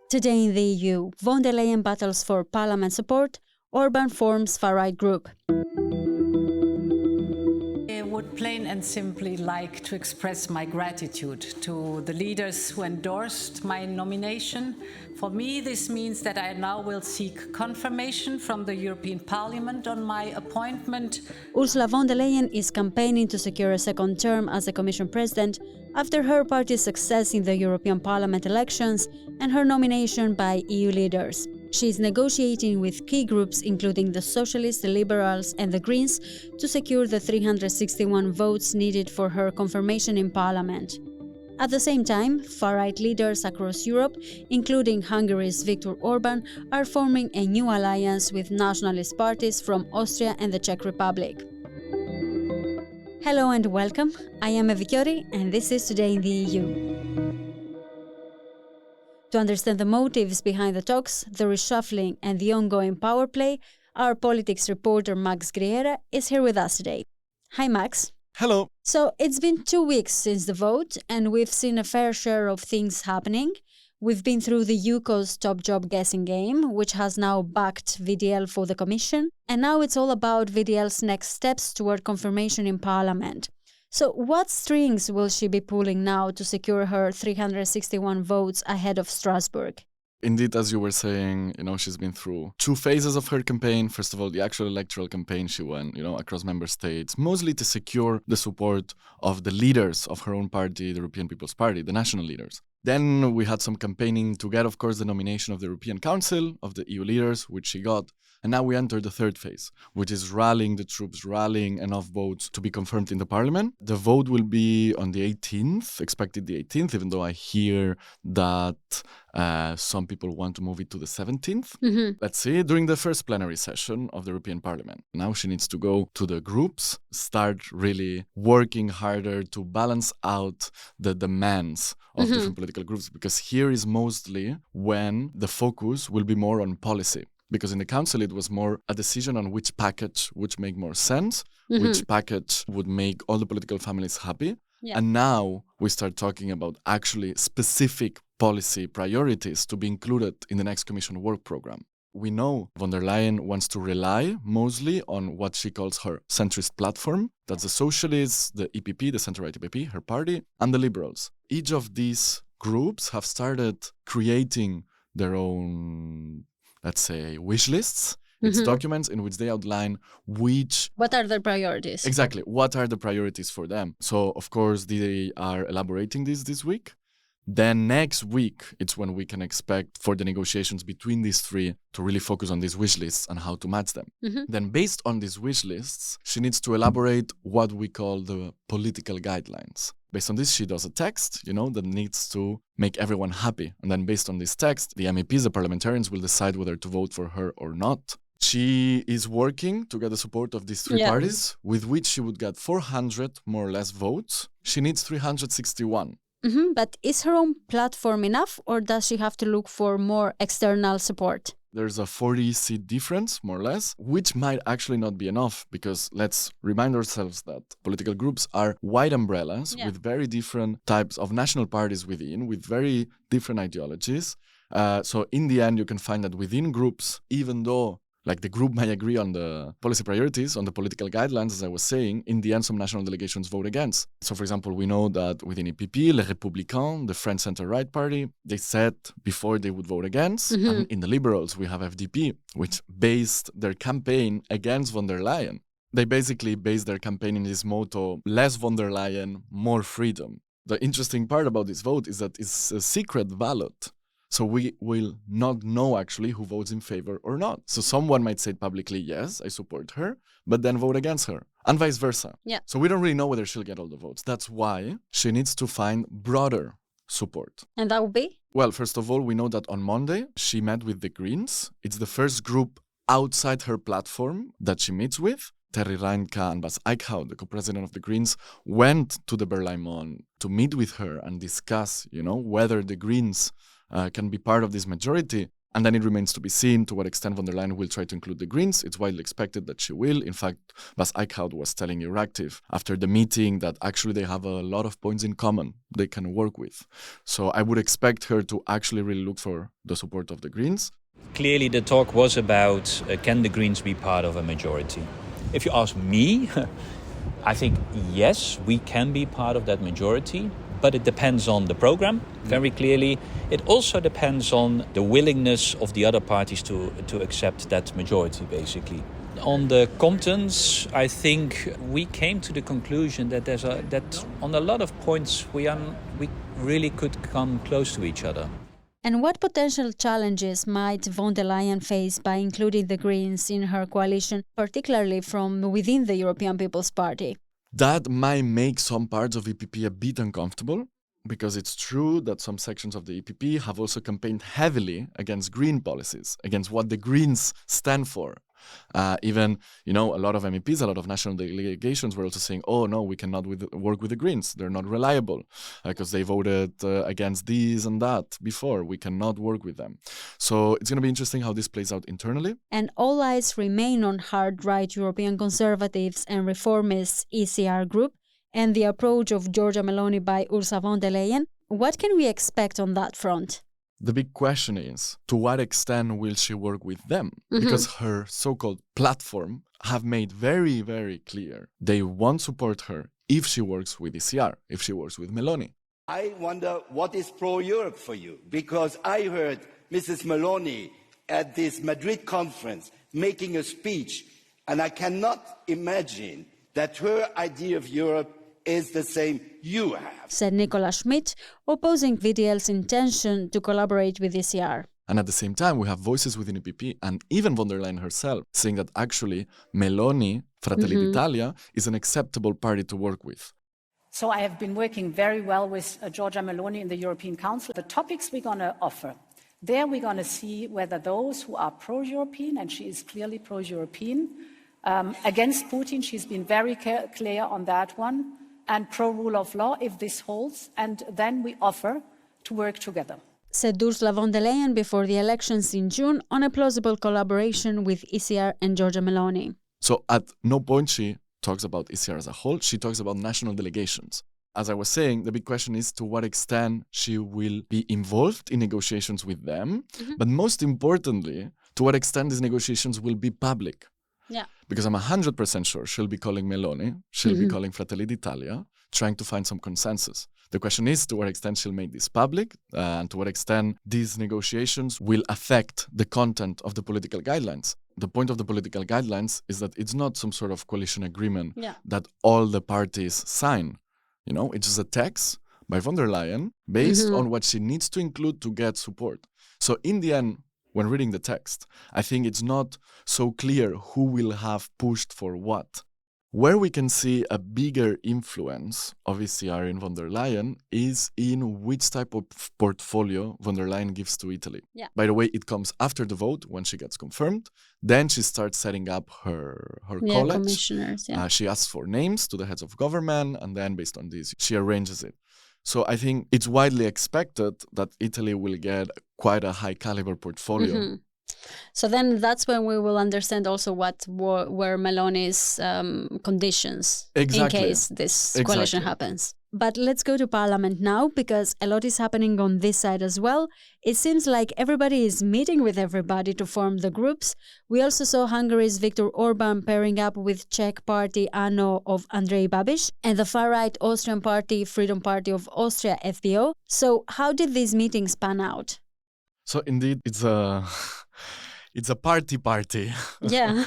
Today in the EU, von der Leyen battles for parliament support, Orbán forms far-right group. I would plain and simply like to express my gratitude to the leaders who endorsed my nomination. For me, this means that I now will seek confirmation from the European Parliament on my appointment. Ursula von der Leyen is campaigning to secure a second term as the Commission President after her party's success in the European Parliament elections and her nomination by EU leaders. She is negotiating with key groups including the Socialists, the Liberals and the Greens to secure the 361 votes needed for her confirmation in Parliament. At the same time, far-right leaders across Europe, including Hungary's Viktor Orbán, are forming a new alliance with nationalist parties from Austria and the Czech Republic. Hello and welcome, I am Viktor and this is Today in the EU. To understand the motives behind the talks, the reshuffling and the ongoing power play, our politics reporter Max Griera is here with us today. Hi Max. Hello. So it's been 2 weeks since the vote and we've seen a fair share of things happening. We've been through the UKO's top job guessing game, which has now backed VDL for the Commission. And now it's all about VDL's next steps toward confirmation in Parliament. So what strings will she be pulling now to secure her 361 votes ahead of Strasbourg? Indeed, as you were saying, she's been through 2 phases of her campaign. First of all, the actual electoral campaign she went, across member states, mostly to secure the support of the leaders of her own party, the European People's Party, the national leaders. Then we had some campaigning to get, of course, the nomination of the European Council, of the EU leaders, which she got. And now we enter the third phase, which is rallying the troops, rallying enough votes to be confirmed in the parliament. The vote will be on the 18th, expected the 18th, even though I hear that some people want to move it to the 17th. Let's see, during the first plenary session of the European Parliament. Now she needs to go to the groups, start really working harder to balance out the demands of different political groups, because here is mostly when the focus will be more on policy. Because in the council, it was more a decision on which package would make more sense, which package would make all the political families happy. Yeah. And now we start talking about actually specific policy priorities to be included in the next Commission work program. We know von der Leyen wants to rely mostly on what she calls her centrist platform. That's the Socialists, the EPP, the center-right EPP, her party, and the Liberals. Each of these groups have started creating their own, let's say, wish lists. It's documents in which they outline what are their priorities? Exactly. What are the priorities for them? So, of course, they are elaborating this week. Then next week, it's when we can expect for the negotiations between these 3 to really focus on these wish lists and how to match them. Then based on these wish lists, she needs to elaborate what we call the political guidelines. Based on this, she does a text, that needs to make everyone happy. And then based on this text, the MEPs, the parliamentarians, will decide whether to vote for her or not. She is working to get the support of these 3 parties, with which she would get 400 more or less votes. She needs 361. But is her own platform enough, or does she have to look for more external support? There's a 40-seat difference, more or less, which might actually not be enough, because let's remind ourselves that political groups are wide umbrellas with very different types of national parties within, with very different ideologies. So in the end, you can find that within groups, even though the group might agree on the policy priorities, on the political guidelines, as I was saying, in the end, some national delegations vote against. So, for example, we know that within EPP, Les Républicains, the French center-right party, they said before they would vote against. And in the Liberals, we have FDP, which based their campaign against von der Leyen. They basically based their campaign in this motto, less von der Leyen, more freedom. The interesting part about this vote is that it's a secret ballot. So we will not know actually who votes in favor or not. So someone might say publicly, yes, I support her, but then vote against her, and vice versa. Yeah. So we don't really know whether she'll get all the votes. That's why she needs to find broader support. And that would be? Well, first of all, we know that on Monday, she met with the Greens. It's the first group outside her platform that she meets with. Terry Reinke and Bas Eickhout, the co-president of the Greens, went to the Berlaymont to meet with her and discuss, whether the Greens can be part of this majority. And then it remains to be seen to what extent von der Leyen will try to include the Greens. It's widely expected that she will. In fact, Bas Eickhout was telling Euractiv after the meeting that actually they have a lot of points in common they can work with. So I would expect her to actually really look for the support of the Greens. Clearly the talk was about can the Greens be part of a majority? If you ask me, I think yes, we can be part of that majority. But it depends on the program, very clearly. It also depends on the willingness of the other parties to accept that majority, basically. On the contents, I think we came to the conclusion that that on a lot of points we really could come close to each other. And what potential challenges might von der Leyen face by including the Greens in her coalition, particularly from within the European People's Party? That might make some parts of EPP a bit uncomfortable, because it's true that some sections of the EPP have also campaigned heavily against green policies, against what the Greens stand for. Even, a lot of MEPs, a lot of national delegations were also saying, oh, no, we cannot work with the Greens. They're not reliable because they voted against these and that before. We cannot work with them. So it's going to be interesting how this plays out internally. And all eyes remain on hard-right European conservatives and reformists ECR group and the approach of Giorgia Meloni by Ursula von der Leyen. What can we expect on that front? The big question is, to what extent will she work with them? Because her so-called platform have made very, very clear they won't support her if she works with ECR, if she works with Meloni. I wonder what is pro-Europe for you, because I heard Mrs. Meloni at this Madrid conference making a speech, and I cannot imagine that her idea of Europe is the same you have, said Nicola Schmidt, opposing VDL's intention to collaborate with ECR. And at the same time, we have voices within EPP and even von der Leyen herself saying that actually Meloni, Fratelli d'Italia, is an acceptable party to work with. So I have been working very well with Giorgia Meloni in the European Council. The topics we're going to offer, there we're going to see whether those who are pro-European, and she is clearly pro-European, against Putin, she's been very clear on that one, and pro-rule of law, if this holds, and then we offer to work together. Said Ursula von der Leyen before the elections in June on a plausible collaboration with ECR and Giorgia Meloni. So at no point she talks about ECR as a whole, she talks about national delegations. As I was saying, the big question is to what extent she will be involved in negotiations with them, but most importantly, to what extent these negotiations will be public. Yeah. Because I'm 100% sure she'll be calling Meloni, she'll be calling Fratelli d'Italia, trying to find some consensus. The question is to what extent she'll make this public and to what extent these negotiations will affect the content of the political guidelines. The point of the political guidelines is that it's not some sort of coalition agreement that all the parties sign. It's just a text by von der Leyen based on what she needs to include to get support. So in the end, when reading the text, I think it's not so clear who will have pushed for what. Where we can see a bigger influence of ECR in von der Leyen is in which type of portfolio von der Leyen gives to Italy. Yeah. By the way, it comes after the vote when she gets confirmed. Then she starts setting up her college. Commissioners, She asks for names to the heads of government, and then based on this, she arranges it. So I think it's widely expected that Italy will get quite a high caliber portfolio. So then that's when we will understand also what were Meloni's conditions in case this coalition happens. But let's go to Parliament now, because a lot is happening on this side as well. It seems like everybody is meeting with everybody to form the groups. We also saw Hungary's Viktor Orbán pairing up with Czech party ANO of Andrej Babiš and the far-right Austrian party Freedom Party of Austria, FPO. So how did these meetings pan out? So indeed, it's a party. Yeah.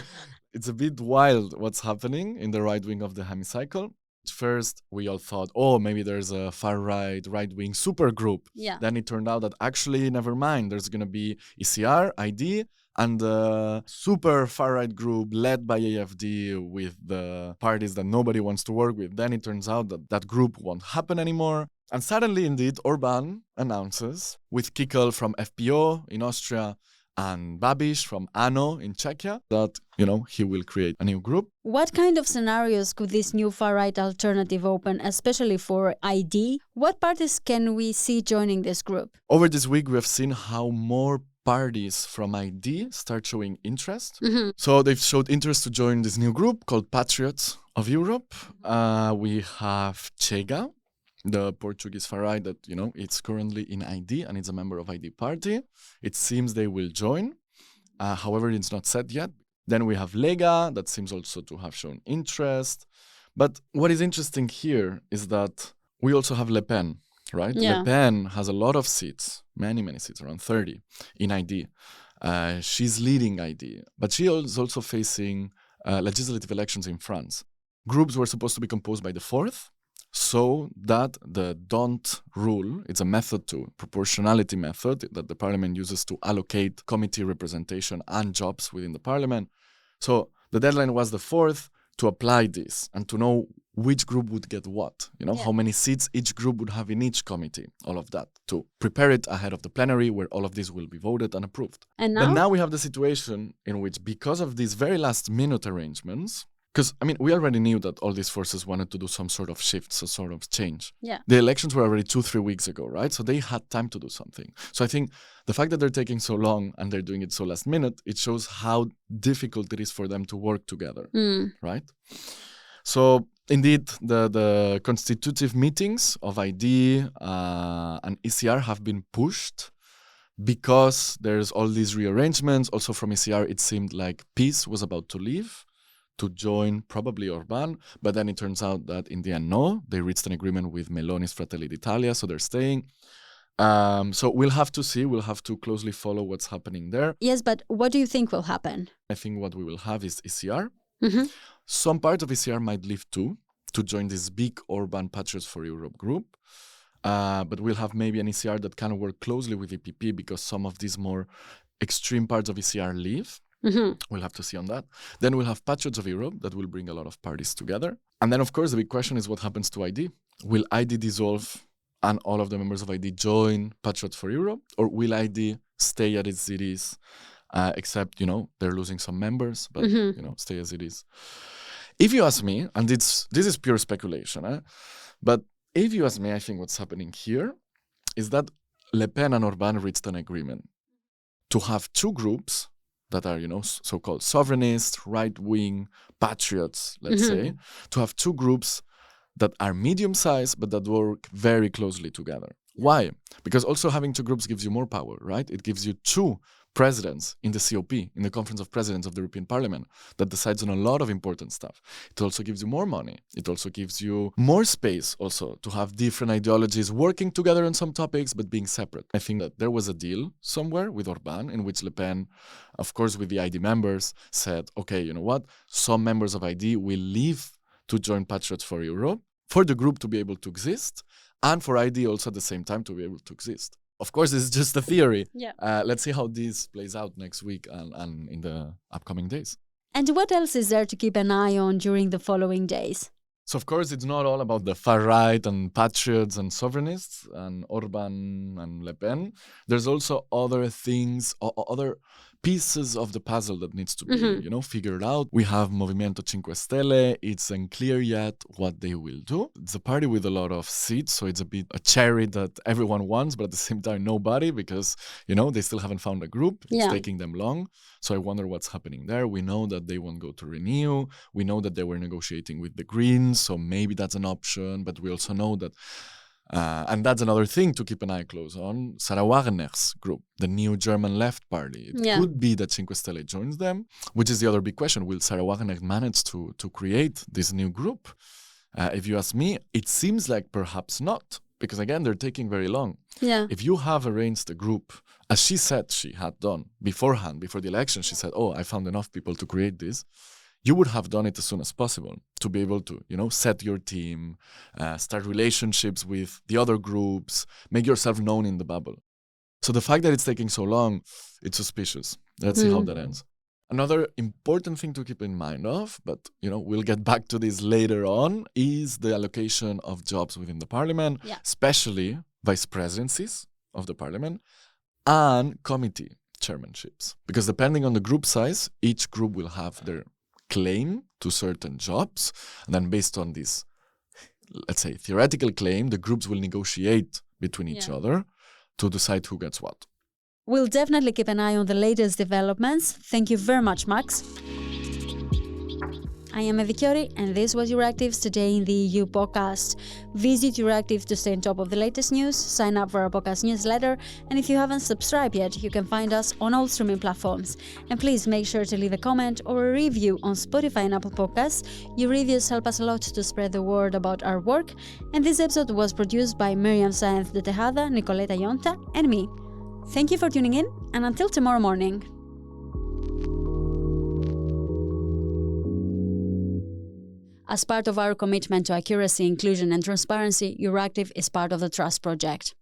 It's a bit wild what's happening in the right wing of the hemicycle. First, we all thought, oh, maybe there's a far-right, right-wing supergroup. Yeah. Then it turned out that actually, never mind. There's going to be ECR, ID, and a super far-right group led by AfD with the parties that nobody wants to work with. Then it turns out that that group won't happen anymore. And suddenly, indeed, Orbán announces, with Kickel from FPO in Austria and Babiš from ANO in Czechia, that, he will create a new group. What kind of scenarios could this new far-right alternative open, especially for ID? What parties can we see joining this group? Over this week, we have seen how more parties from ID start showing interest. So they've showed interest to join this new group called Patriots of Europe. We have Chega, the Portuguese far right that, it's currently in ID and it's a member of ID party. It seems they will join. However, it's not set yet. Then we have Lega, that seems also to have shown interest. But what is interesting here is that we also have Le Pen, right? Yeah. Le Pen has a lot of seats, many seats, around 30 in ID. She's leading ID, but she is also facing legislative elections in France. Groups were supposed to be composed by the 4th, so that the don't rule, it's a method proportionality method that the parliament uses to allocate committee representation and jobs within the parliament. So the deadline was the 4th to apply this and to know which group would get what, how many seats each group would have in each committee, all of that, to prepare it ahead of the plenary where all of this will be voted and approved. And But now? now we have the situation in which, because of these very last minute arrangements, because, we already knew that all these forces wanted to do some sort of shift, some sort of change. Yeah. The elections were already 2-3 weeks ago, right? So they had time to do something. So I think the fact that they're taking so long and they're doing it so last minute, it shows how difficult it is for them to work together, right? So indeed, the constitutive meetings of ID and ECR have been pushed because there's all these rearrangements. Also from ECR, it seemed like PiS was about to leave to join probably Orbán, but then it turns out that in the end, no, they reached an agreement with Meloni's Fratelli d'Italia, so they're staying. So we'll have to see, we'll have to closely follow what's happening there. Yes, but what do you think will happen? I think what we will have is ECR. Some part of ECR might leave too, to join this big Orbán Patriots for Europe group. But we'll have maybe an ECR that can work closely with EPP because some of these more extreme parts of ECR leave. We'll have to see on that. Then we'll have Patriots of Europe that will bring a lot of parties together. And then, of course, the big question is what happens to ID? Will ID dissolve and all of the members of ID join Patriots for Europe? Or will ID stay at its cities, except, they're losing some members, but, stay as it is? If you ask me, and this is pure speculation, but if you ask me, I think what's happening here is that Le Pen and Orbán reached an agreement to have two groups that are, so-called sovereignist, right-wing, patriots, let's say, to have two groups that are medium-sized, but that work very closely together. Why? Because also having two groups gives you more power, right? It gives you two presidents in the COP, in the Conference of Presidents of the European Parliament, that decides on a lot of important stuff. It also gives you more money. It also gives you more space also to have different ideologies working together on some topics, but being separate. I think that there was a deal somewhere with Orbán in which Le Pen, of course with the ID members, said, okay, you know what? Some members of ID will leave to join Patriots for Europe for the group to be able to exist and for ID also at the same time to be able to exist. Of course, this is just a theory. Yeah. Let's see how this plays out next week and in the upcoming days. And what else is there to keep an eye on during the following days? So, of course, it's not all about the far right and patriots and sovereignists and Orbán and Le Pen. There's also other things, other pieces of the puzzle that needs to be, figured out. We have Movimiento 5 Stelle. It's unclear yet what they will do. It's a party with a lot of seats, so it's a bit a cherry that everyone wants, but at the same time, nobody, because, they still haven't found a group. It's taking them long. So I wonder what's happening there. We know that they won't go to Renew. We know that they were negotiating with the Greens, so maybe that's an option. But we also know that and that's another thing to keep an eye close on, Sarah Wagner's group, the new German left party. It could be that 5 Stelle joins them, which is the other big question. Will Sarah Wagner manage to create this new group? If you ask me, it seems like perhaps not, because again, they're taking very long. Yeah. If you have arranged a group, as she said she had done beforehand, before the election, she said, I found enough people to create this. You would have done it as soon as possible to be able to, set your team, start relationships with the other groups, make yourself known in the bubble. So the fact that it's taking so long, it's suspicious. Let's see how that ends. Another important thing to keep in mind of, but, we'll get back to this later on, is the allocation of jobs within the parliament, especially vice presidencies of the parliament and committee chairmanships. Because depending on the group size, each group will have their claim to certain jobs, and then based on this, let's say, theoretical claim, the groups will negotiate between each other to decide who gets what. We'll definitely keep an eye on the latest developments. Thank you very much, Max. I am Viktor, and this was Euractiv's Today in the EU podcast. Visit Euractiv to stay on top of the latest news, sign up for our podcast newsletter, and if you haven't subscribed yet, you can find us on all streaming platforms. And please make sure to leave a comment or a review on Spotify and Apple Podcasts. Your reviews help us a lot to spread the word about our work. And this episode was produced by Miriam Saenz de Tejada, Nicoleta Yonta, and me. Thank you for tuning in, and until tomorrow morning. As part of our commitment to accuracy, inclusion and transparency, Euractiv is part of the Trust Project.